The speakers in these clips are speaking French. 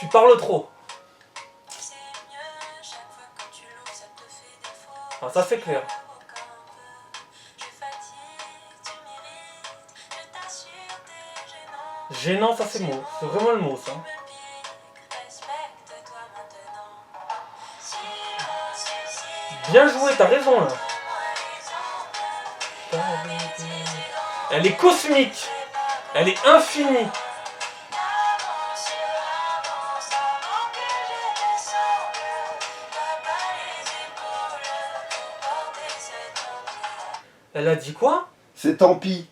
parles trop. Ah, ça c'est clair. Gênant, ça c'est mot. C'est vraiment le mot, ça. Bien joué, t'as raison là. Elle est cosmique. Elle est infinie. Elle a dit quoi? C'est tant pis.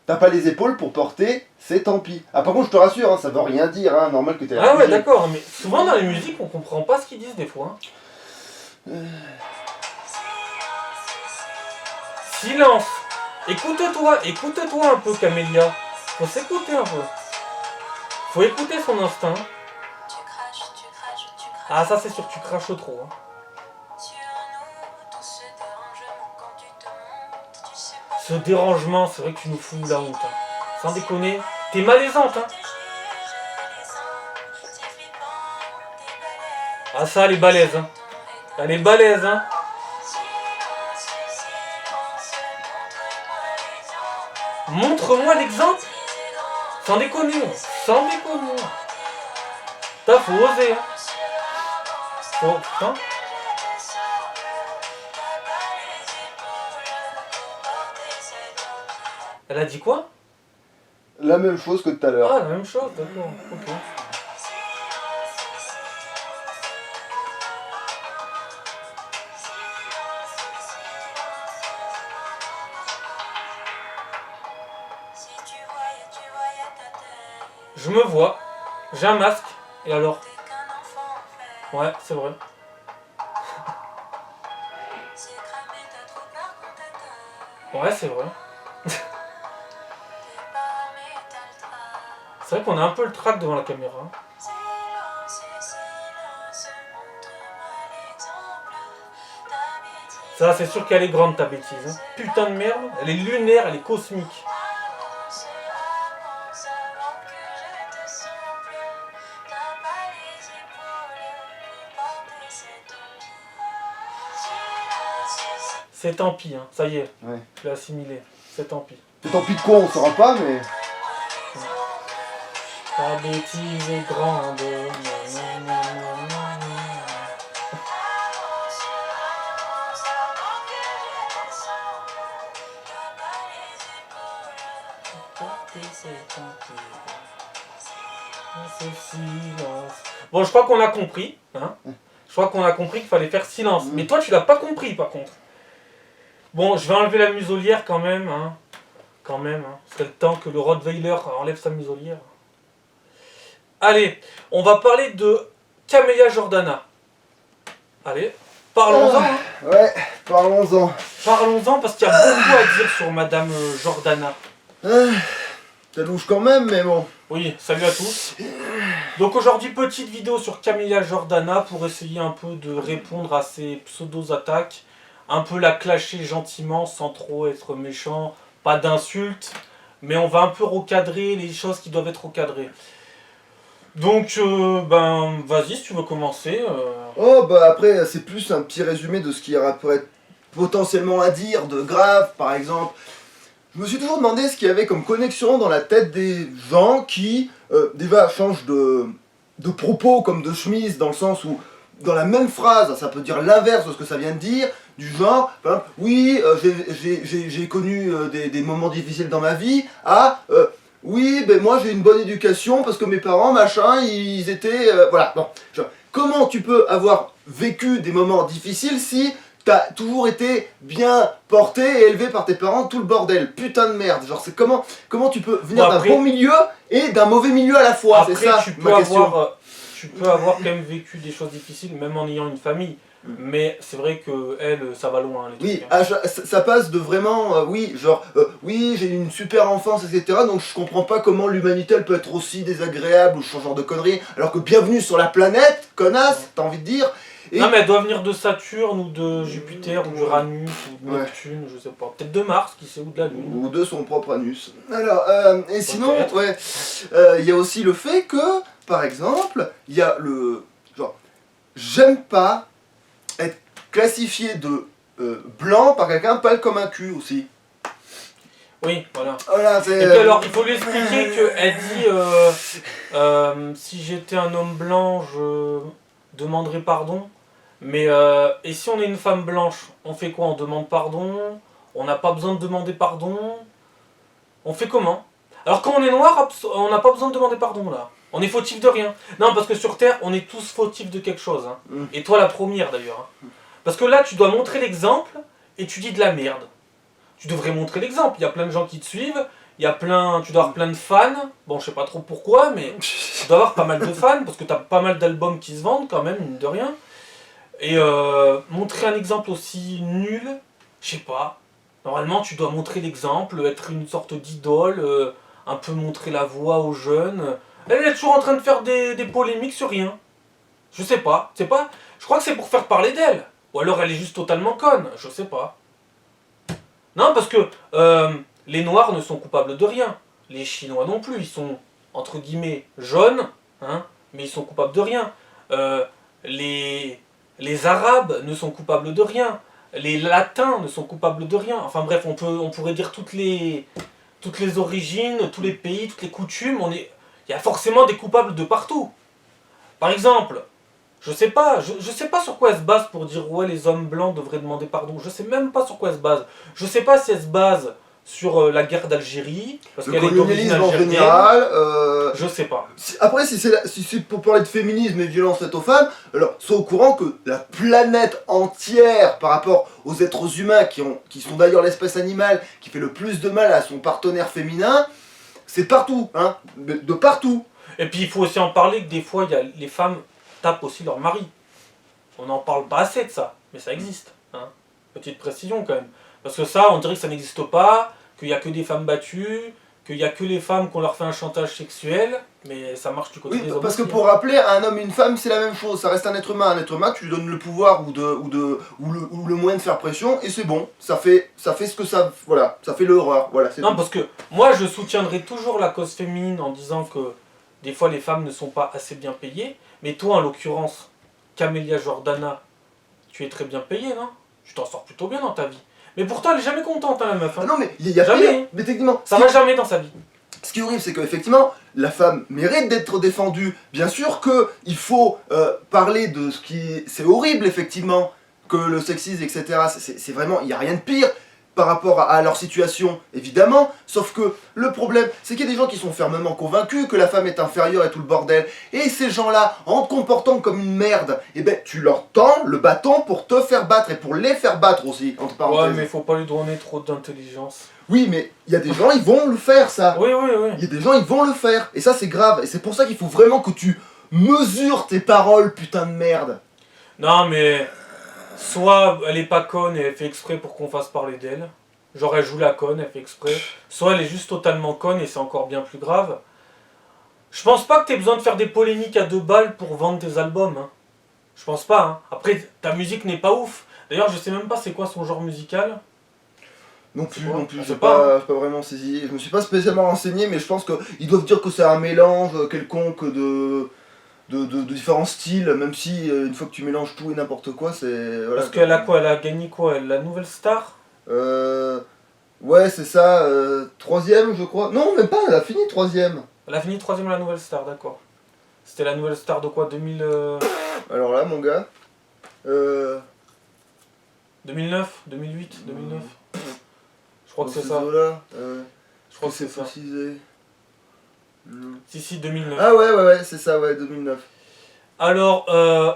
T'as pas les épaules pour porter, c'est tant pis. Ah par contre je te rassure, hein, ça veut rien dire, hein, normal que t'aies Ah ouais réfugié. d'accord, mais souvent dans les musiques on comprend pas ce qu'ils disent des fois. Silence. Écoute-toi un peu Camélia. Faut s'écouter un peu. Faut écouter son instinct. Ah ça c'est sûr, tu craches trop. Hein. Ce dérangement, c'est vrai que tu nous fous la honte. Hein. Sans déconner, t'es malaisante. Hein. Ah ça, elle est balèze. Hein. Elle est balèze. Hein. Montre-moi l'exemple. Sans déconner. Sans déconner. T'as faut oser. Hein. Oh putain. Elle a dit quoi? La même chose que tout à l'heure. Ah, la même chose, d'accord. Ok. Je me vois. J'ai un masque. Et alors? Ouais, c'est vrai. Ouais, c'est vrai. C'est vrai qu'on a un peu le trac devant la caméra. Ça, c'est sûr qu'elle est grande ta bêtise. Hein. Putain de merde. Elle est lunaire, elle est cosmique. C'est tant pis, hein. Ça y est. Ouais. Je l'ai assimilé. C'est tant pis. C'est tant pis de quoi, on saura pas, mais... Ta bêtise est grande. Bon, je crois qu'on a compris. Hein. Je crois qu'on a compris qu'il fallait faire silence. Mais toi, tu l'as pas compris, par contre. Bon, je vais enlever la muselière quand même. Hein. Quand même. Hein. C'est le temps que le Rottweiler enlève sa muselière. Allez, on va parler de Camélia Jordana. Allez, parlons-en. Ouais, parlons-en. Parlons-en parce qu'il y a beaucoup à dire sur Madame Jordana. Ça louche quand même, mais bon. Oui, salut à tous. Donc aujourd'hui, petite vidéo sur Camélia Jordana pour essayer un peu de répondre à ces pseudo-attaques. Un peu la clasher gentiment sans trop être méchant. Pas d'insultes, mais on va un peu recadrer les choses qui doivent être recadrées. Donc, ben, vas-y si tu veux commencer. Oh, bah après, c'est plus un petit résumé de ce qu'il y aura peut-être potentiellement à dire, de grave, par exemple. Je me suis toujours demandé ce qu'il y avait comme connexion dans la tête des gens qui, déjà, changent de propos comme de chemise, dans le sens où, dans la même phrase, ça peut dire l'inverse de ce que ça vient de dire, du genre, par exemple, oui, j'ai connu des moments difficiles dans ma vie, oui, ben moi j'ai une bonne éducation parce que mes parents, machin, ils étaient... voilà, bon. Genre, comment tu peux avoir vécu des moments difficiles si t'as toujours été bien porté et élevé par tes parents, tout le bordel? Putain de merde. Genre, c'est comment tu peux venir Bon, d'un bon milieu et d'un mauvais milieu à la fois? C'est Après, ça ma question. tu peux avoir quand même vécu des choses difficiles, même en ayant une famille. Mais c'est vrai que elle, ça va loin. Les Oui, trucs, hein. ça passe de vraiment, oui, genre, oui, j'ai eu une super enfance, etc. Donc je comprends pas comment l'humanité elle peut être aussi désagréable ou ce genre de conneries. Alors que bienvenue sur la planète, connasse, t'as envie de dire. Et... Non mais elle doit venir de Saturne ou de Jupiter ou d'Uranus ou de Neptune, je sais pas. Peut-être de Mars, qui sait, ou de la Lune. Ou de son propre anus. Alors, et sinon, Peut-être. ouais, il y a aussi le fait que par exemple, il y a le... Genre, j'aime pas être classifié de blanc par quelqu'un pâle comme un cul aussi. Oui, voilà. Voilà, Et c'est... puis alors, il faut lui expliquer qu'elle dit si j'étais un homme blanc, je demanderais pardon. Mais et si on est une femme blanche, on fait quoi? On demande pardon? On n'a pas besoin de demander pardon? On fait comment? Alors quand on est noir, on n'a pas besoin de demander pardon là. On est fautif de rien. Non, parce que sur Terre, on est tous fautifs de quelque chose. Hein. Mm. Et toi la première d'ailleurs. Hein. Parce que là, tu dois montrer l'exemple et tu dis de la merde. Tu devrais montrer l'exemple. Il y a plein de gens qui te suivent. Tu dois avoir plein de fans. Bon, je sais pas trop pourquoi, mais tu dois avoir pas mal de fans parce que tu as pas mal d'albums qui se vendent quand même, mine de rien. Et montrer un exemple aussi nul, je sais pas. Normalement, tu dois montrer l'exemple, être une sorte d'idole, un peu montrer la voie aux jeunes. Elle est toujours en train de faire des polémiques sur rien. Je sais pas. C'est pas. Je crois que c'est pour faire parler d'elle. Ou alors elle est juste totalement conne. Je sais pas. Non, parce que les Noirs ne sont coupables de rien. Les Chinois non plus. Ils sont, entre guillemets, jaunes, hein, mais ils sont coupables de rien. Les Arabes ne sont coupables de rien. Les Latins ne sont coupables de rien. Enfin bref, on pourrait dire toutes les origines, tous les pays, toutes les coutumes. Il y a forcément des coupables de partout. Par exemple, je sais pas sur quoi elle se base pour dire ouais les hommes blancs devraient demander pardon. Je sais même pas sur quoi elle se base. Je sais pas si elle se base sur la guerre d'Algérie, parce Le qu'elle est d'origine colonialisme en algérienne. général. Je sais pas. Après, si c'est pour parler de féminisme et de violence faite aux femmes, alors sois au courant que la planète entière, par rapport aux êtres humains qui sont d'ailleurs l'espèce animale qui fait le plus de mal à son partenaire féminin, c'est partout, hein, de partout. Et puis il faut aussi en parler que des fois les femmes tapent aussi leur mari. On n'en parle pas assez de ça, mais ça existe. Hein. Petite précision quand même. Parce que ça, on dirait que ça n'existe pas, qu'il n'y a que des femmes battues, qu'il n'y a que les femmes qu'on leur fait un chantage sexuel, mais ça marche du côté Oui, des hommes. parce que aussi, pour rappeler, un homme et une femme, c'est la même chose. Ça reste un être humain. Un être humain, tu lui donnes le pouvoir ou le moyen de faire pression, et c'est bon. Ça fait ce que ça... Voilà, ça fait l'horreur. Voilà, c'est Non, tout. parce que moi, je soutiendrai toujours la cause féminine en disant que des fois, les femmes ne sont pas assez bien payées. Mais toi, en l'occurrence, Camélia Jordana, tu es très bien payée, non? Tu t'en sors plutôt bien dans ta vie. Mais pourtant, elle est jamais contente, hein, la meuf. Hein. Ah non, mais il y a Jamais. pire. Mais techniquement, Ça va jamais dans sa vie. ce qui est horrible, c'est qu'effectivement, la femme mérite d'être défendue. Bien sûr qu'il faut parler de ce qui... C'est horrible, effectivement, que le sexisme, etc. C'est vraiment... Il n'y a rien de pire par rapport à leur situation, évidemment. Sauf que le problème, c'est qu'il y a des gens qui sont fermement convaincus que la femme est inférieure et tout le bordel. Et ces gens-là, en te comportant comme une merde, eh ben, tu leur tends le bâton pour te faire battre et pour les faire battre aussi, entre Ouais, parenthèses. mais faut pas lui donner trop d'intelligence. Oui, mais il y a des gens, ils vont le faire, ça. Oui, oui, oui. Il y a des gens, ils vont le faire. Et ça, c'est grave. Et c'est pour ça qu'il faut vraiment que tu mesures tes paroles, putain de merde. Non, mais soit elle est pas conne et elle fait exprès pour qu'on fasse parler d'elle. Genre elle joue la conne, elle fait exprès. Soit elle est juste totalement conne et c'est encore bien plus grave. Je pense pas que t'aies besoin de faire des polémiques à 2 balles pour vendre tes albums. Hein. Je pense pas. Hein. Après, ta musique n'est pas ouf. D'ailleurs, je sais même pas c'est quoi son genre musical. Non plus, On j'ai sait pas vraiment saisi. Je me suis pas spécialement renseigné, mais je pense qu'ils doivent dire que c'est un mélange quelconque de différents styles, même si une fois que tu mélanges tout et n'importe quoi, c'est... Voilà, Parce qu'elle a quoi? Elle a gagné quoi? Elle, la nouvelle star? Ouais, c'est ça, troisième, je crois. Non, même pas, elle a fini troisième. Elle a fini 3ème à la nouvelle star, d'accord. C'était la nouvelle star de quoi? 2000, Alors là, mon gars... 2009? 2008? 2009? Je crois que c'est dans ça. ces eaux-là, Je crois que c'est ça. précisé. Non. Si, 2009. Ah ouais, c'est ça, ouais, 2009. Alors,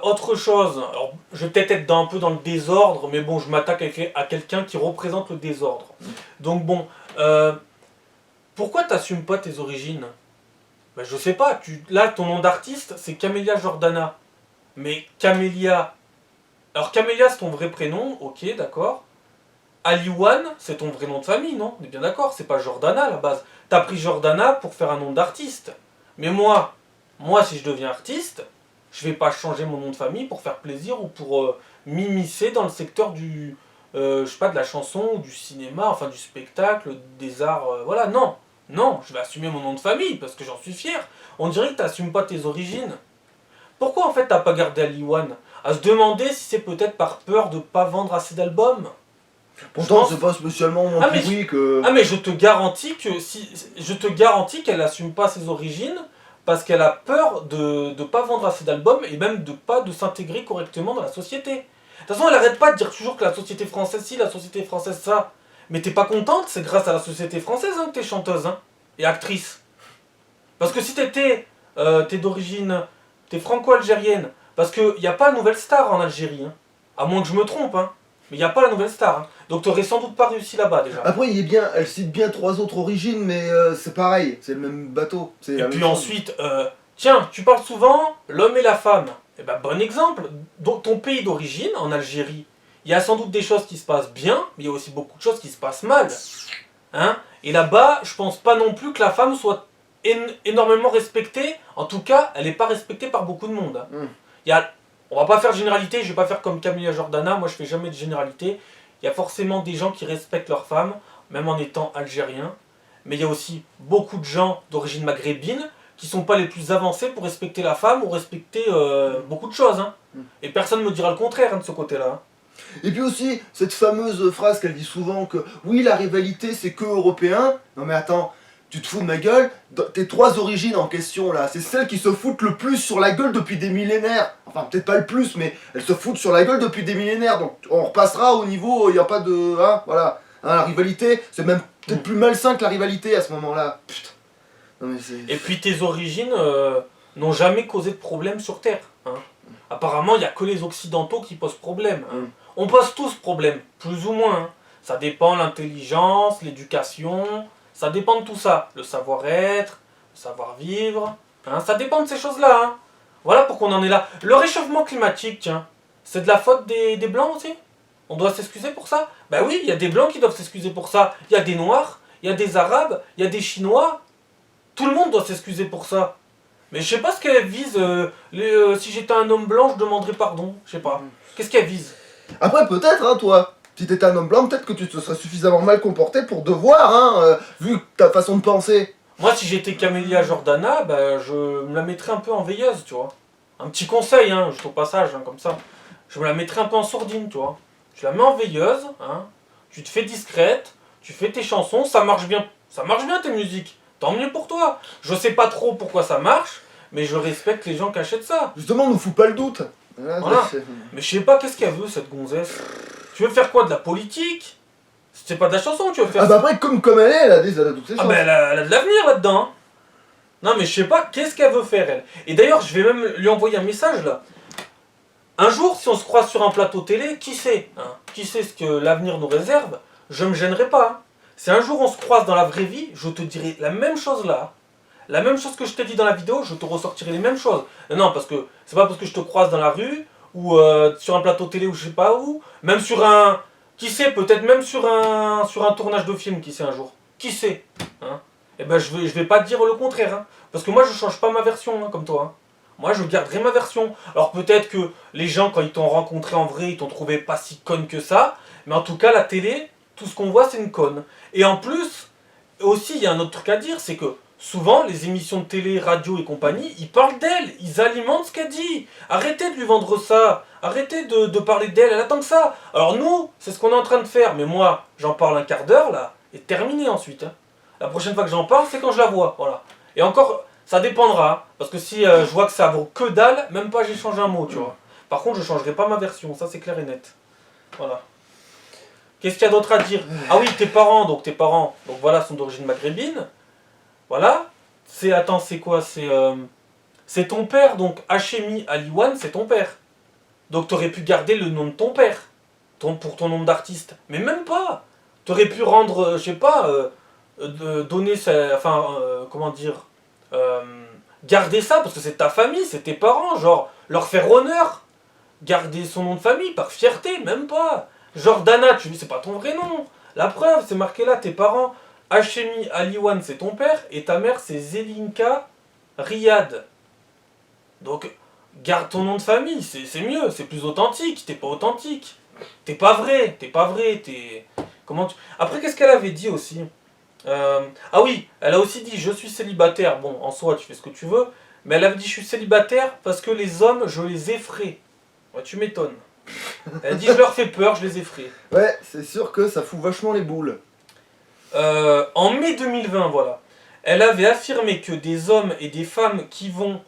autre chose. Alors, je vais peut-être être un peu dans le désordre, mais bon, je m'attaque à quelqu'un qui représente le désordre. Donc bon, pourquoi t'assumes pas tes origines? Ben, je sais pas. Là, ton nom d'artiste, c'est Camélia Jordana. Mais Camélia... Alors, Camélia, c'est ton vrai prénom, ok, d'accord. Aliwan, c'est ton vrai nom de famille, non? On est bien d'accord, c'est pas Jordana à la base. T'as pris Jordana pour faire un nom d'artiste. Mais moi, si je deviens artiste, je vais pas changer mon nom de famille pour faire plaisir ou pour m'immiscer dans le secteur du, je sais pas, de la chanson ou du cinéma, enfin du spectacle, des arts, voilà, non. Non, je vais assumer mon nom de famille parce que j'en suis fier. On dirait que t'assumes pas tes origines. Pourquoi en fait t'as pas gardé Aliwan? À se demander si c'est peut-être par peur de pas vendre assez d'albums. Pourtant, pense- c'est pas spécialement mon Ah, mais public. Ah mais je te garantis que si je te garantis qu'elle assume pas ses origines parce qu'elle a peur de pas vendre assez d'albums et même de s'intégrer correctement dans la société. De toute façon, elle arrête pas de dire toujours que la société française ci, la société française ça. Mais t'es pas contente, c'est grâce à la société française que t'es chanteuse et actrice. Parce que si t'es d'origine, t'es franco-algérienne, parce qu'il n'y a pas de nouvelle star en Algérie, à moins que je me trompe, mais il n'y a pas la nouvelle star. Donc t'aurais sans doute pas réussi là-bas déjà. Après, elle cite bien 3 autres origines, mais c'est pareil, c'est le même bateau. C'est Et la puis même chose. ensuite, tiens, tu parles souvent l'homme et la femme. Eh ben bon exemple, dans ton pays d'origine, en Algérie, il y a sans doute des choses qui se passent bien, mais il y a aussi beaucoup de choses qui se passent mal. Et là-bas, je pense pas non plus que la femme soit énormément respectée. En tout cas, elle n'est pas respectée par beaucoup de monde. Il y a, on va pas faire de généralité, je vais pas faire comme Camilla Jordana, moi je fais jamais de généralité. Il y a forcément des gens qui respectent leurs femmes, même en étant algériens. Mais il y a aussi beaucoup de gens d'origine maghrébine qui sont pas les plus avancés pour respecter la femme ou respecter beaucoup de choses. Et personne ne me dira le contraire de ce côté-là. Et puis aussi, cette fameuse phrase qu'elle dit souvent que oui, la rivalité c'est que européen. Non mais attends, tu te fous de ma gueule? Tes 3 origines en question là, c'est celles qui se foutent le plus sur la gueule depuis des millénaires. Enfin, peut-être pas le plus, mais elles se foutent sur la gueule depuis des millénaires. Donc on repassera au niveau, il n'y a pas de. Voilà. La rivalité, c'est même peut-être plus malsain que la rivalité à ce moment-là. Putain. Non mais c'est. Et puis tes origines n'ont jamais causé de problème sur Terre. Apparemment, il n'y a que les Occidentaux qui posent problème. On pose tous problème, plus ou moins. Ça dépend de l'intelligence, l'éducation, ça dépend de tout ça. Le savoir-être, le savoir-vivre, ça dépend de ces choses-là. Voilà pourquoi on en est là. Le réchauffement climatique, tiens, c'est de la faute des Blancs aussi? On doit s'excuser pour ça? Ben oui, il y a des Blancs qui doivent s'excuser pour ça. Il y a des Noirs, il y a des Arabes, il y a des Chinois. Tout le monde doit s'excuser pour ça. Mais je sais pas ce qu'elle vise. Si j'étais un homme blanc, je demanderais pardon. Je sais pas. Qu'est-ce qu'elle vise? Après, peut-être, toi, si t'étais un homme blanc, peut-être que tu te serais suffisamment mal comporté pour devoir, vu ta façon de penser. Moi, si j'étais Camélia Jordana, je me la mettrais un peu en veilleuse, tu vois. Un petit conseil, juste au passage, comme ça. Je me la mettrais un peu en sourdine, tu vois. Tu la mets en veilleuse, tu te fais discrète, tu fais tes chansons, ça marche bien. Ça marche bien tes musiques. Tant mieux pour toi. Je sais pas trop pourquoi ça marche, mais je respecte les gens qui achètent ça. Justement, nous fout pas le doute. Voilà. Mais je sais pas, qu'est-ce qu'elle veut, cette gonzesse? Tu veux faire quoi? De la politique? C'est pas de la chanson que tu veux faire. Ah bah après, comme elle est, elle a toutes ses chances. Elle a de l'avenir là-dedans. Non mais je sais pas, qu'est-ce qu'elle veut faire elle? Et d'ailleurs, je vais même lui envoyer un message là. Un jour, si on se croise sur un plateau télé, qui sait Qui sait ce que l'avenir nous réserve? Je me gênerai pas. Si un jour on se croise dans la vraie vie, je te dirai la même chose là. La même chose que je t'ai dit dans la vidéo, je te ressortirai les mêmes choses. Non, parce que c'est pas parce que je te croise dans la rue, ou sur un plateau télé, ou je sais pas où, même sur un... Qui sait, peut-être même sur un tournage de film, qui sait un jour. Qui sait Eh ben je vais pas te dire le contraire. Parce que moi je change pas ma version, comme toi. Moi je garderai ma version. Alors peut-être que les gens, quand ils t'ont rencontré en vrai, ils t'ont trouvé pas si conne que ça. Mais en tout cas, la télé, tout ce qu'on voit, c'est une conne. Et en plus, aussi, il y a un autre truc à dire, c'est que souvent, les émissions de télé, radio et compagnie, ils parlent d'elle, ils alimentent ce qu'elle dit. Arrêtez de lui vendre ça, arrêtez de parler d'elle, elle attend que ça. Alors nous, c'est ce qu'on est en train de faire, mais moi, j'en parle un quart d'heure là, et terminé ensuite. La prochaine fois que j'en parle, c'est quand je la vois, voilà. Et encore, ça dépendra, parce que si je vois que ça vaut que dalle, même pas j'ai changé un mot, tu vois. Par contre, je changerai pas ma version, ça c'est clair et net. Voilà. Qu'est-ce qu'il y a d'autre à dire? Ah oui, tes parents, donc voilà, sont d'origine maghrébine. Voilà. C'est quoi? C'est ton père, donc Hachemi Aliwan, c'est ton père. Donc t'aurais pu garder le nom de ton père, pour ton nom d'artiste. Mais même pas. T'aurais pu rendre, je sais pas, donner comment dire, garder ça, parce que c'est ta famille, c'est tes parents, genre, leur faire honneur. Garder son nom de famille, par fierté, même pas. Jordana, tu dis, c'est pas ton vrai nom. La preuve, c'est marqué là, tes parents. Hachemi Aliwan, c'est ton père, et ta mère, c'est Zelinka Riyad. Donc, garde ton nom de famille, c'est mieux, c'est plus authentique. T'es pas authentique. T'es pas vrai, t'es... Comment tu... Après, qu'est-ce qu'elle avait dit aussi? Ah oui, elle a aussi dit je suis célibataire. Bon, en soi, tu fais ce que tu veux. Mais elle avait dit je suis célibataire parce que les hommes, je les effraie. Ouais, tu m'étonnes. Elle dit je leur fais peur, je les effraie. Ouais, c'est sûr que ça fout vachement les boules. En mai 2020, voilà. Elle avait affirmé que des hommes et des femmes qui vont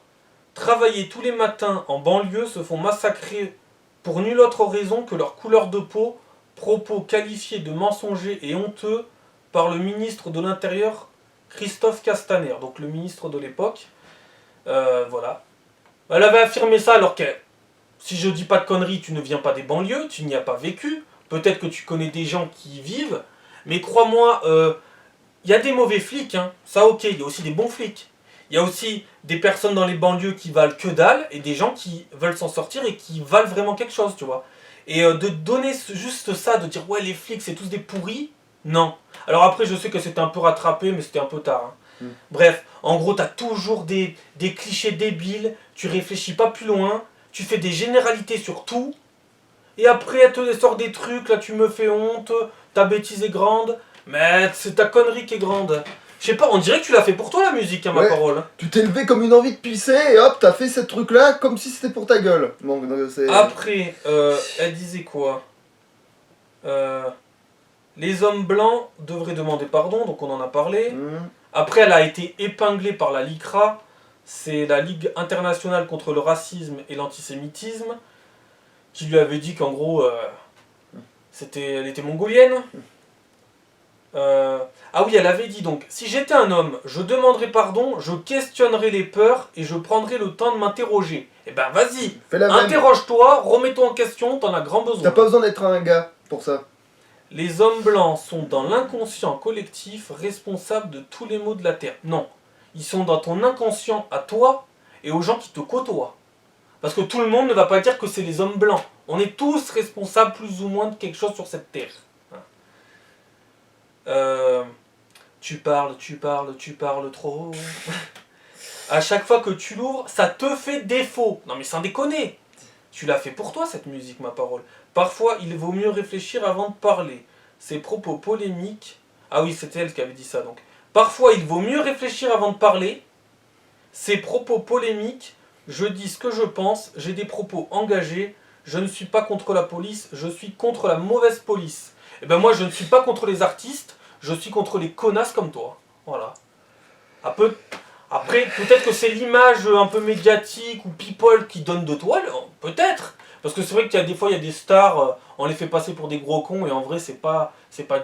travailler tous les matins en banlieue se font massacrer pour nulle autre raison que leur couleur de peau, propos qualifiés de mensongers et honteux par le ministre de l'Intérieur Christophe Castaner, donc le ministre de l'époque. Voilà. Elle avait affirmé ça alors que, si je dis pas de conneries, tu ne viens pas des banlieues, tu n'y as pas vécu, peut-être que tu connais des gens qui y vivent, mais crois-moi, il y a des mauvais flics, hein. Ça ok, il y a aussi des bons flics. Il y a aussi des personnes dans les banlieues qui valent que dalle et des gens qui veulent s'en sortir et qui valent vraiment quelque chose, tu vois. Et de donner juste ça, de dire ouais les flics c'est tous des pourris, non. Alors après je sais que c'était un peu rattrapé mais c'était un peu tard. Hein. Bref, en gros t'as toujours des clichés débiles, tu réfléchis pas plus loin, tu fais des généralités sur tout, et après elle te sort des trucs, là tu me fais honte, ta bêtise est grande, mais c'est ta connerie qui est grande. Je sais pas, on dirait que tu l'as fait pour toi la musique, hein, ma Ouais. parole. Tu t'es levé comme une envie de pisser et hop, t'as fait ce truc-là comme si c'était pour ta gueule. Donc, c'est... Après, elle disait quoi Les hommes blancs devraient demander pardon, donc on en a parlé. Après, elle a été épinglée par la LICRA, c'est la Ligue internationale contre le racisme et l'antisémitisme, qui lui avait dit qu'en gros, elle était mongolienne. Ah oui, elle avait dit donc, si j'étais un homme, je demanderais pardon, je questionnerais les peurs et je prendrais le temps de m'interroger. Eh ben vas-y, Fais la même. interroge-toi, remets-toi en question, t'en as grand besoin. T'as pas besoin d'être un gars pour ça. Les hommes blancs sont dans l'inconscient collectif responsable de tous les maux de la Terre. Non, ils sont dans ton inconscient à toi et aux gens qui te côtoient. Parce que tout le monde ne va pas dire que c'est les hommes blancs. On est tous responsables plus ou moins de quelque chose sur cette Terre. Tu parles trop. À chaque fois que tu l'ouvres, ça te fait défaut. Non mais sans déconner. Tu l'as fait pour toi cette musique, ma parole. Parfois, il vaut mieux réfléchir avant de parler. Ces propos polémiques... Ah oui, c'était elle qui avait dit ça, donc. Parfois, il vaut mieux réfléchir avant de parler. Ces propos polémiques, je dis ce que je pense, j'ai des propos engagés, je ne suis pas contre la police, je suis contre la mauvaise police. Et ben moi, je ne suis pas contre les artistes, je suis contre les connasses comme toi. Voilà. Après, peut-être que c'est l'image un peu médiatique ou people qui donne de toi, peut-être. Parce que c'est vrai qu'il y a des fois, il y a des stars, on les fait passer pour des gros cons et en vrai, c'est pas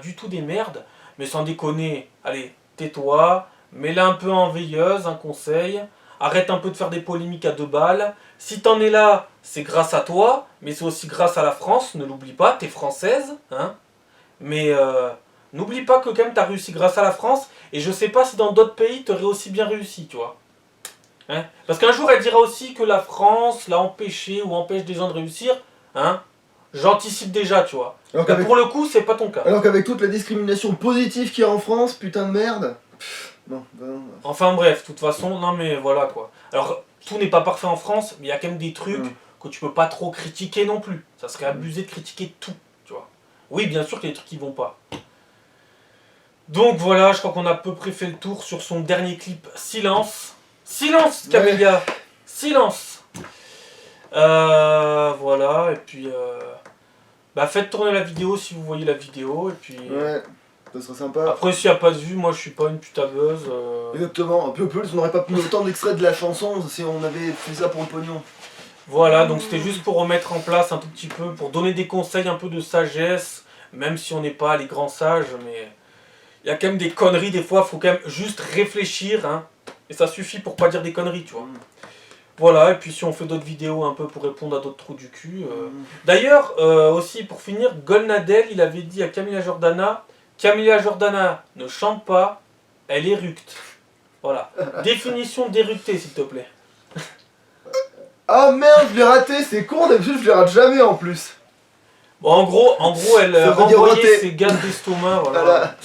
du tout des merdes. Mais sans déconner, allez, tais-toi, mets-la un peu en veilleuse, un conseil. Arrête un peu de faire des polémiques à 2 balles. Si t'en es là, c'est grâce à toi, mais c'est aussi grâce à la France, ne l'oublie pas, t'es française, hein. Mais n'oublie pas que quand même t'as réussi grâce à la France, et je sais pas si dans d'autres pays t'aurais aussi bien réussi, tu vois. Hein, parce qu'un jour elle dira aussi que la France l'a empêché ou empêche des gens de réussir, hein. J'anticipe déjà, tu vois. Bah, pour le coup, c'est pas ton cas. Alors qu'avec toute la discrimination positive qu'il y a en France, putain de merde. Non. Enfin bref, de toute façon, non mais voilà quoi. Alors, tout n'est pas parfait en France, mais il y a quand même des trucs que tu peux pas trop critiquer non plus. Ça serait abusé de critiquer tout, tu vois. Oui, bien sûr qu'il y a des trucs qui vont pas. Donc voilà, je crois qu'on a à peu près fait le tour sur son dernier clip, Silence. Silence, Camélia, ouais. Silence. Voilà, et puis... bah faites tourner la vidéo si vous voyez la vidéo, et puis... Ouais, ça serait sympa. Après, s'il n'y a pas de vue, moi je suis pas une putabeuse. Exactement, un peu plus, on n'aurait pas pu autant d'extraits de la chanson si on avait fait ça pour le pognon. Voilà, donc c'était juste pour remettre en place un tout petit peu, pour donner des conseils, un peu de sagesse, même si on n'est pas les grands sages, mais... Il y a quand même des conneries, des fois, il faut quand même juste réfléchir, hein, et ça suffit pour pas dire des conneries, tu vois. Voilà, et puis si on fait d'autres vidéos un peu pour répondre à d'autres trous du cul. D'ailleurs, aussi pour finir, Golnadel, il avait dit à Camilla Jordana ne chante pas, elle éructe. Voilà. Définition d'éructer, s'il te plaît. Ah merde, je l'ai raté, c'est con, d'habitude je les rate jamais en plus. Bon, en gros elle renvoyait ses gaz d'estomac, voilà.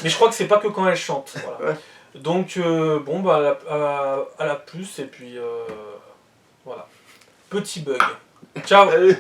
Mais je crois que c'est pas que quand elle chante. Voilà. Ouais. Donc, bon, bah, à la plus, et puis, voilà. Petit bug. Ciao. Allez.